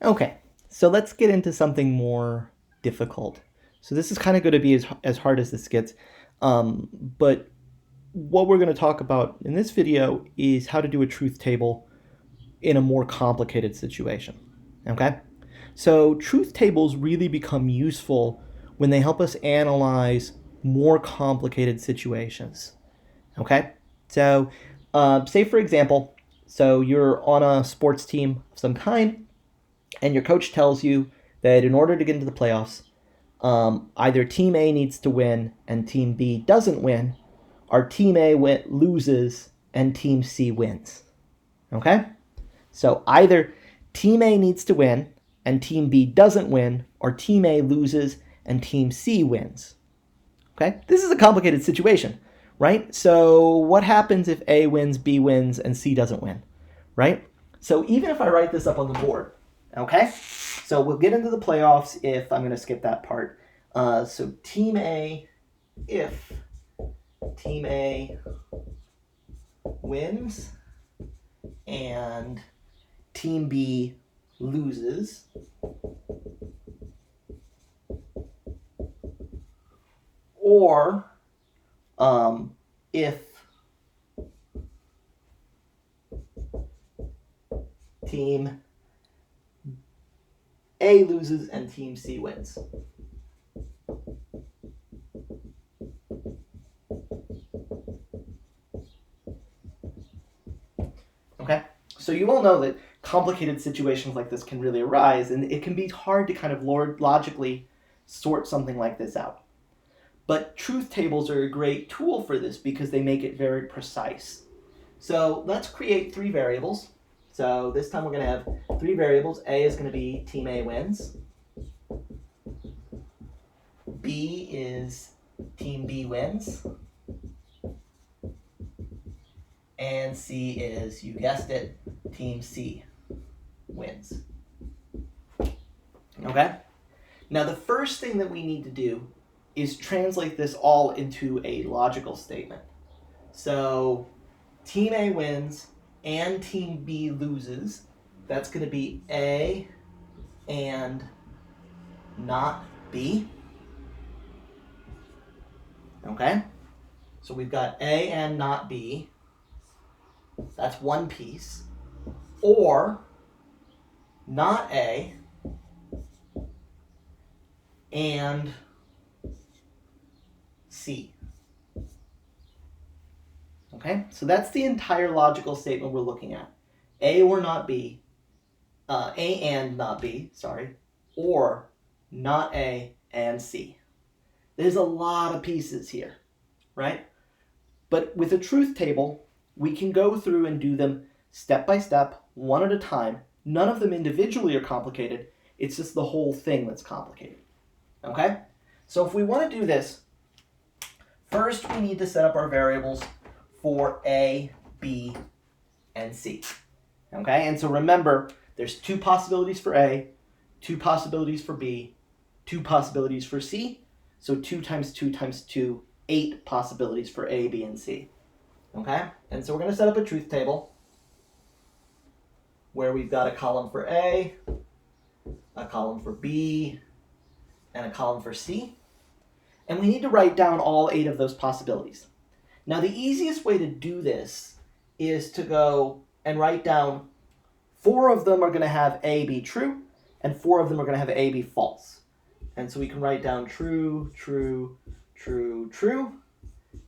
Okay, so let's get into something more difficult. So this is kind of going to be as hard as this gets. But what we're going to talk about in this video is how to do a truth table in a more complicated situation. Okay? So truth tables really become useful when they help us analyze more complicated situations. Okay? So, say for example, so you're on a sports team of some kind, and your coach tells you that in order to get into the playoffs, either Team A needs to win and Team B doesn't win, or Team A loses and Team C wins. Okay? So either Team A needs to win and Team B doesn't win, or Team A loses and Team C wins. Okay? This is a complicated situation, right? So what happens if A wins, B wins, and C doesn't win, right? So even if I write this up on the board, okay? So we'll get into the playoffs if I'm going to skip that part. So Team A, if Team A wins and Team B loses, or if Team A loses and Team C wins. Okay, so you all know that complicated situations like this can really arise, and it can be hard to kind of logically sort something like this out. But truth tables are a great tool for this because they make it very precise. So let's create three variables. So this time we're going to have three variables. A is going to be Team A wins. B is Team B wins. And C is, you guessed it, Team C wins. Okay? Now the first thing that we need to do is translate this all into a logical statement. So Team A wins and Team B loses. That's going to be A and not B. Okay? So we've got A and not B. That's one piece. Or not A and C. Okay, so that's the entire logical statement we're looking at. A or not B, A and not B, sorry, or not A and C. There's a lot of pieces here, right? But with a truth table, we can go through and do them step by step, one at a time. None of them individually are complicated. It's just the whole thing that's complicated. Okay? So if we want to do this, first we need to set up our variables for A, B, and C. Okay? And so remember, there's two possibilities for A, two possibilities for B, two possibilities for C. So 2 times 2 times 2, 8 possibilities for A, B, and C. Okay? And so we're going to set up a truth table where we've got a column for A, a column for B, and a column for C. And we need to write down all 8 of those possibilities. Now the easiest way to do this is to go and write down 4 of them are going to have A, B true, and 4 of them are going to have A, B false. And so we can write down true, true, true, true,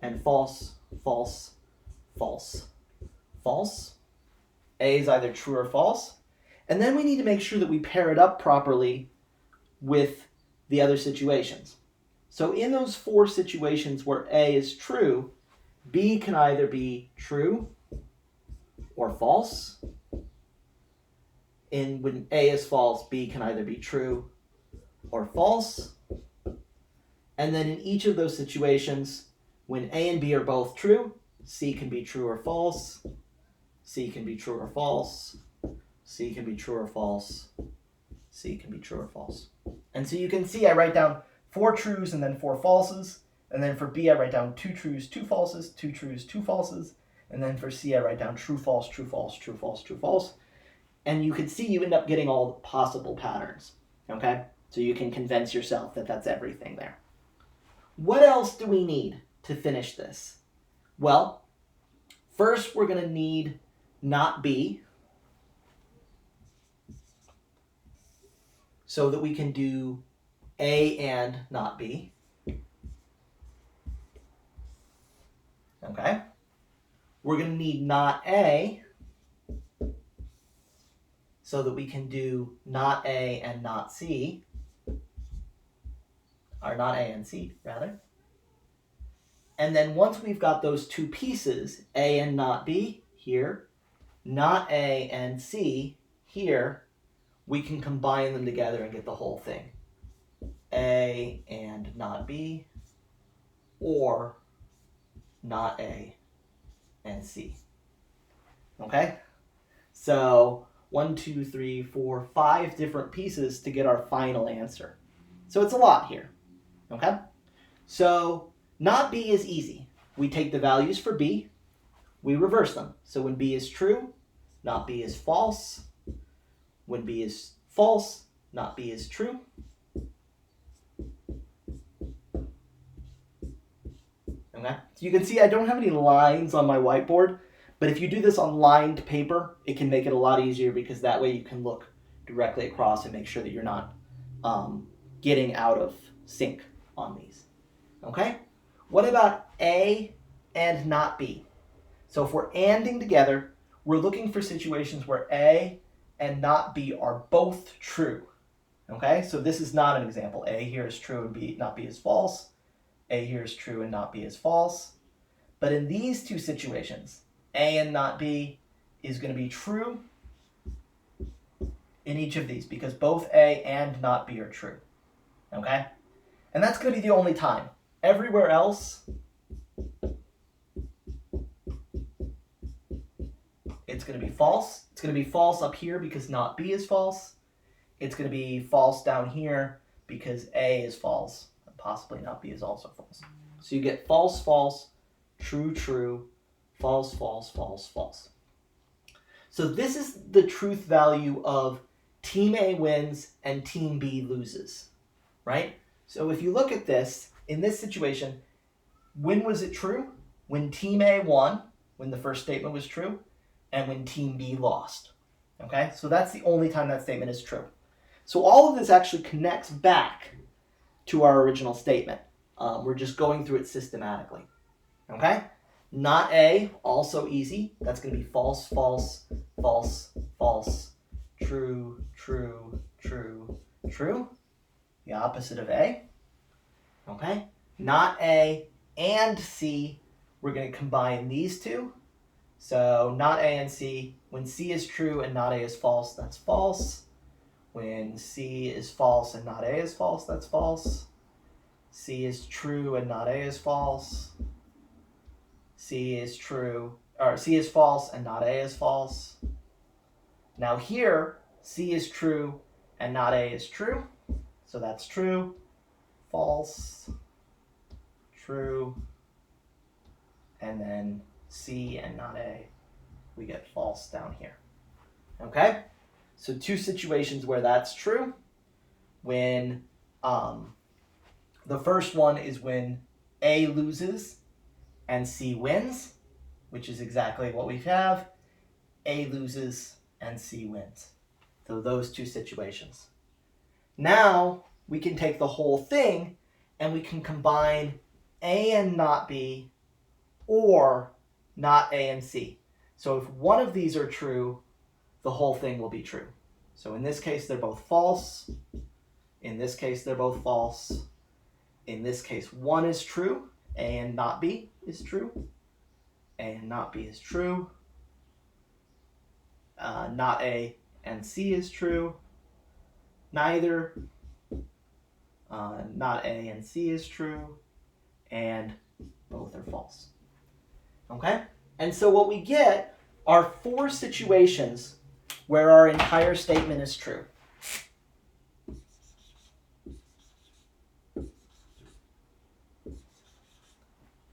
and false, false, false, false. A is either true or false. And then we need to make sure that we pair it up properly with the other situations. So in those 4 situations where A is true, B can either be true or false. And when A is false, B can either be true or false. And then in each of those situations, when A and B are both true, C can be true or false, C can be true or false, C can be true or false, C can be true or false. And so you can see I write down 4 trues and then 4 falses. And then for B, I write down 2 trues, 2 falses, 2 trues, 2 falses. And then for C, I write down true, false, true, false, true, false, true, false. And you can see you end up getting all the possible patterns, okay? So you can convince yourself that that's everything there. What else do we need to finish this? Well, first we're going to need not B so that we can do A and not B. Okay? We're going to need not A so that we can do not A and not C. Or not A and C, rather. And then once we've got those two pieces, A and not B here, not A and C here, we can combine them together and get the whole thing. A and not B, or not A and C. Okay? So 1, 2, 3, 4, 5 different pieces to get our final answer. So it's a lot here. Okay? So not B is easy. We take the values for B, we reverse them. So when B is true, not B is false. When B is false, not B is true. Okay? So you can see I don't have any lines on my whiteboard, but if you do this on lined paper, it can make it a lot easier because that way you can look directly across and make sure that you're not getting out of sync on these. Okay? What about A and not B? So if we're anding together, we're looking for situations where A and not B are both true. Okay? So this is not an example. A here is true and B, not B is false. A here is true and not B is false. But in these two situations, A and not B is going to be true in each of these because both A and not B are true. Okay? And that's going to be the only time. Everywhere else, it's going to be false. It's going to be false up here because not B is false. It's going to be false down here because A is false. And possibly not B is also false. So you get false, false, true, true, false, false, false, false. So this is the truth value of Team A wins and Team B loses, right? So if you look at this, in this situation, when was it true? When Team A won, when the first statement was true, and when Team B lost. Okay, so that's the only time that statement is true. So all of this actually connects back to our original statement. We're just going through it systematically. Okay, not A, also easy. That's going to be false, false, false, false, true, true, true, true. The opposite of A. Okay, not A and C. We're going to combine these two. So not A and C, when C is true and not A is false, that's false. When C is false and not A is false, that's false. C is true and not A is false. C is true, or C is false and not A is false. Now here, C is true and not A is true. So that's true, false, true, and then C and not A, we get false down here. Okay? So two situations where that's true. When the first one is when A loses and C wins, which is exactly what we have. A loses and C wins. So those two situations. Now we can take the whole thing and we can combine A and not B or not A and C. So if one of these are true, the whole thing will be true. So in this case, they're both false. In this case, they're both false. In this case, one is true. A and not B is true. A and not B is true. Not A and C is true. Neither. Not A and C is true. And both are false. Okay? And so what we get are 4 situations where our entire statement is true.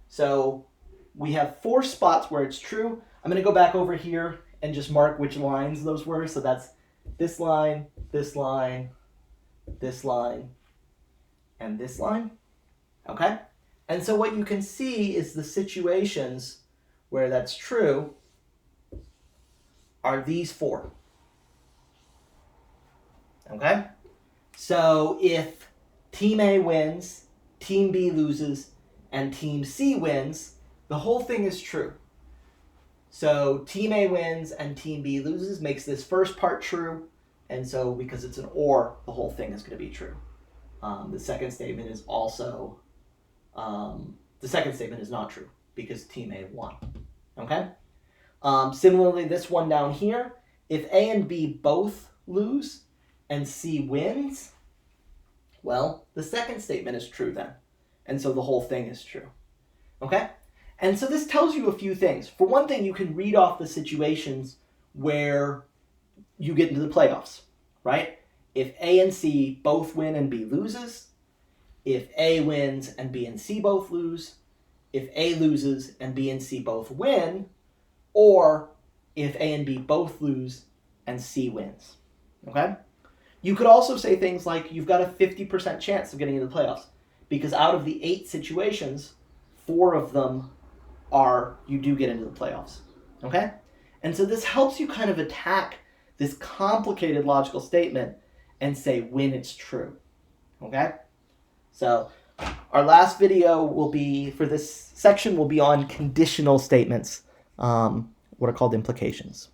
So we have 4 spots where it's true. I'm going to go back over here and just mark which lines those were. So that's this line, this line, this line, and this line. Okay? And so what you can see is the situations where that's true are these four. Okay? So if Team A wins, Team B loses, and Team C wins, the whole thing is true. So Team A wins and Team B loses makes this first part true, and so because it's an or, the whole thing is going to be true. The second statement is also, the second statement is not true because Team A won. Okay? Similarly, this one down here, if A and B both lose and C wins, well, the second statement is true then. And so the whole thing is true. Okay? And so this tells you a few things. For one thing, you can read off the situations where you get into the playoffs, right? If A and C both win and B loses, if A wins and B and C both lose, if A loses and B and C both win, or if A and B both lose and C wins. Okay? You could also say things like you've got a 50% chance of getting into the playoffs because out of the 8 situations, 4 of them are you do get into the playoffs. Okay? And so this helps you kind of attack this complicated logical statement and say when it's true. Okay? So our last video will be, for this section, will be on conditional statements, what are called implications.